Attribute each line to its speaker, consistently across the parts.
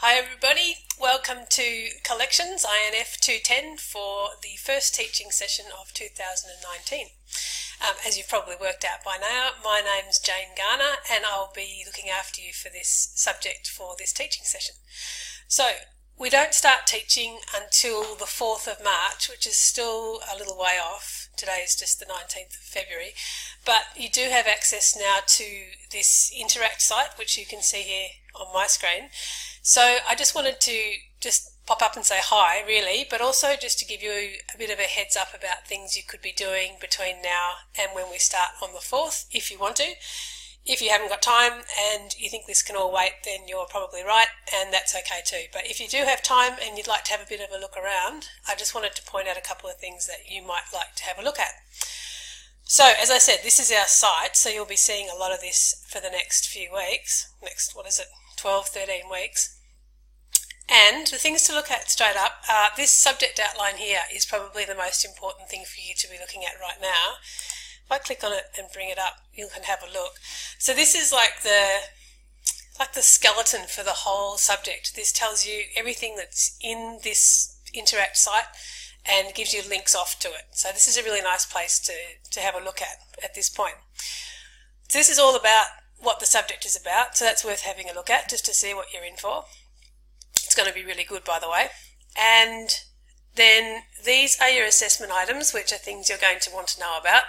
Speaker 1: Hi everybody, welcome to Collections INF210 for the first teaching session of 2019. As you've probably worked out by now, my name's Jane Garner and I'll be looking after you for this subject for this teaching session. So we don't start teaching until the 4th of March, which is still a little way off. Today is just the 19th of February, but you do have access now to this Interact site, which you can see here on my screen. So I just wanted to just pop up and say hi, really, but also just to give you a bit of a heads up about things you could be doing between now and when we start on the 4th, if you want to. If you haven't got time and you think this can all wait, then you're probably right, and that's okay too. But if you do have time and you'd like to have a bit of a look around, I just wanted to point out a couple of things that you might like to have a look at. So, as I said, this is our site, so you'll be seeing a lot of this for the next few weeks. 12, 13 weeks. And the things to look at straight up, this subject outline here is probably the most important thing for you to be looking at right now. If I click on it and bring it up, you can have a look. So this is like the skeleton for the whole subject. This tells you everything that's in this Interact site and gives you links off to it. So this is a really nice place to have a look at this point. So this is all about what the subject is about, so that's worth having a look at just to see what you're in for. It's going to be really good, by the way. And then these are your assessment items, which are things you're going to want to know about.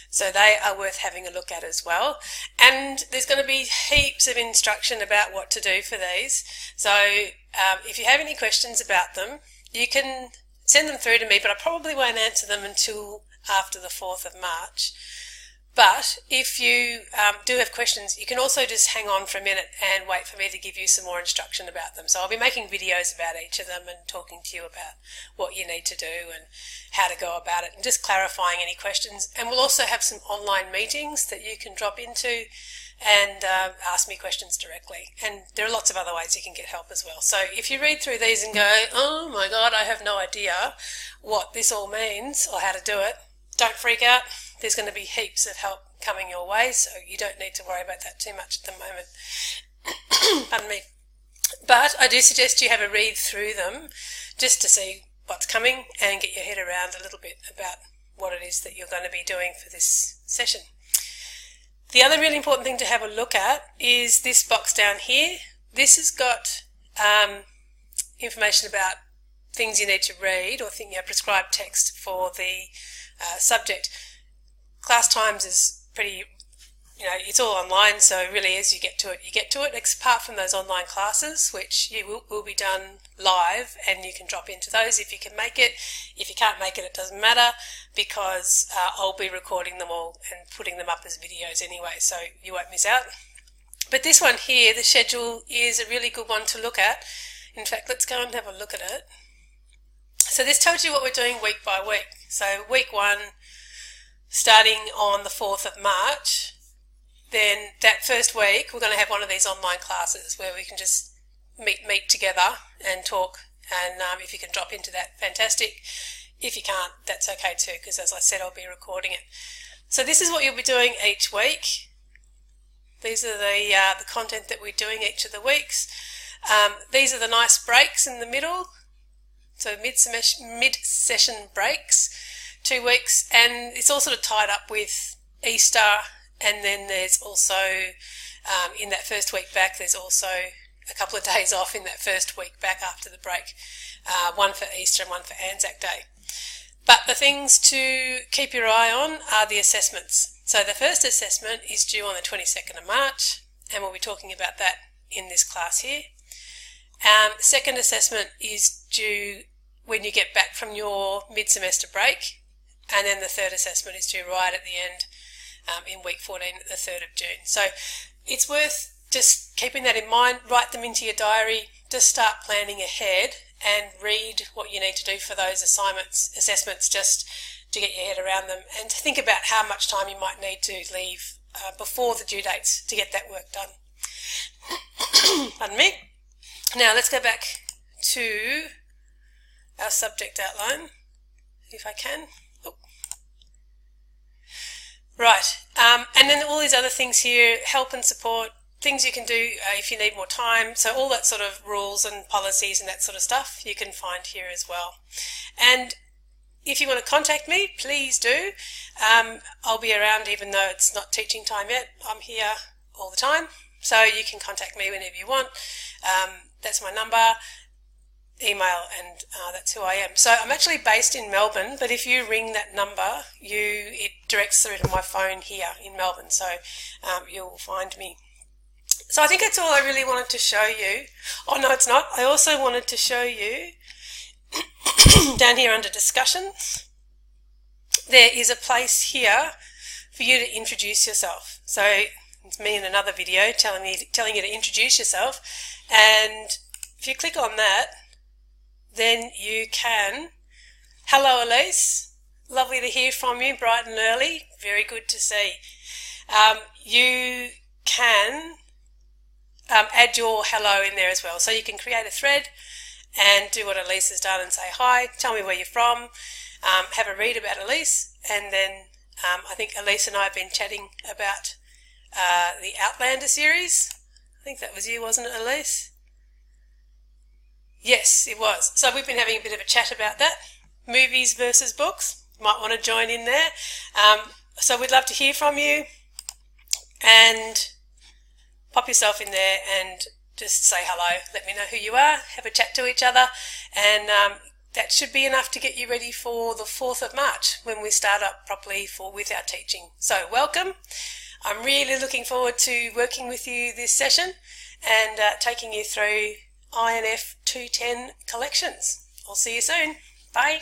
Speaker 1: So they are worth having a look at as well. And there's going to be heaps of instruction about what to do for these. So if you have any questions about them, you can send them through to me, but I probably won't answer them until after the 4th of March. But if you do have questions, you can also just hang on for a minute and wait for me to give you some more instruction about them. So I'll be making videos about each of them and talking to you about what you need to do and how to go about it and just clarifying any questions. And we'll also have some online meetings that you can drop into and ask me questions directly. And there are lots of other ways you can get help as well. So if you read through these and go, oh my God, I have no idea what this all means or how to do it, don't freak out. There's going to be heaps of help coming your way, so you don't need to worry about that too much at the moment. Pardon me. But I do suggest you have a read through them just to see what's coming and get your head around a little bit about what it is that you're going to be doing for this session. The other really important thing to have a look at is this box down here. This has got information about things you need to read or prescribed text for the subject. Class times is pretty, it's all online, so really as you get to it, apart from those online classes, which will be done live, and you can drop into those if you can make it. If you can't make it, it doesn't matter, because I'll be recording them all and putting them up as videos anyway, so you won't miss out. But this one here, the schedule, is a really good one to look at. In fact, let's go and have a look at it. So this tells you what we're doing week by week. So week 1, starting on the 4th of March, then that first week we're going to have one of these online classes where we can just meet together and talk, and if you can drop into that, fantastic. If you can't, that's okay too, because as I said, I'll be recording it. So this is what you'll be doing each week. These are the content that we're doing each of the weeks. These are the nice breaks in the middle, so mid-session breaks. 2 weeks, and it's all sort of tied up with Easter, and then there's also in that first week back, there's also a couple of days off in that first week back after the break, one for Easter and one for Anzac Day. But the things to keep your eye on are the assessments. So the first assessment is due on the 22nd of March, and we'll be talking about that in this class here. The second assessment is due when you get back from your mid-semester break. And then the third assessment is due right at the end in week 14, the 3rd of June. So it's worth just keeping that in mind. Write them into your diary. Just start planning ahead and read what you need to do for those assessments, just to get your head around them and to think about how much time you might need to leave before the due dates to get that work done. Pardon me. Now let's go back to our subject outline, if I can. Right, and then all these other things here, help and support, things you can do if you need more time. So all that sort of rules and policies and that sort of stuff you can find here as well. And if you want to contact me, please do. I'll be around even though it's not teaching time yet. I'm here all the time, so you can contact me whenever you want. That's my number, email, and that's who I am. So I'm actually based in Melbourne, but if you ring that number, it directs through to my phone here in Melbourne, so you'll find me. So I think that's all I really wanted to show you. Oh no, it's not. I also wanted to show you down here under discussions, there is a place here for you to introduce yourself. So it's me in another video telling you to introduce yourself, and if you click on that, then you can. Hello Elise, lovely to hear from you, bright and early, very good to see. You can add your hello in there as well, so you can create a thread and do what Elise has done and say hi, tell me where you're from, have a read about Elise, and then I think Elise and I have been chatting about the Outlander series. I think that was you, wasn't it, Elise? Yes, it was. So we've been having a bit of a chat about that, movies versus books. You might want to join in there. So we'd love to hear from you, and pop yourself in there and just say hello, let me know who you are, have a chat to each other, and that should be enough to get you ready for the 4th of March when we start up properly with our teaching. So welcome. I'm really looking forward to working with you this session and taking you through INF210 collections. I'll see you soon. Bye.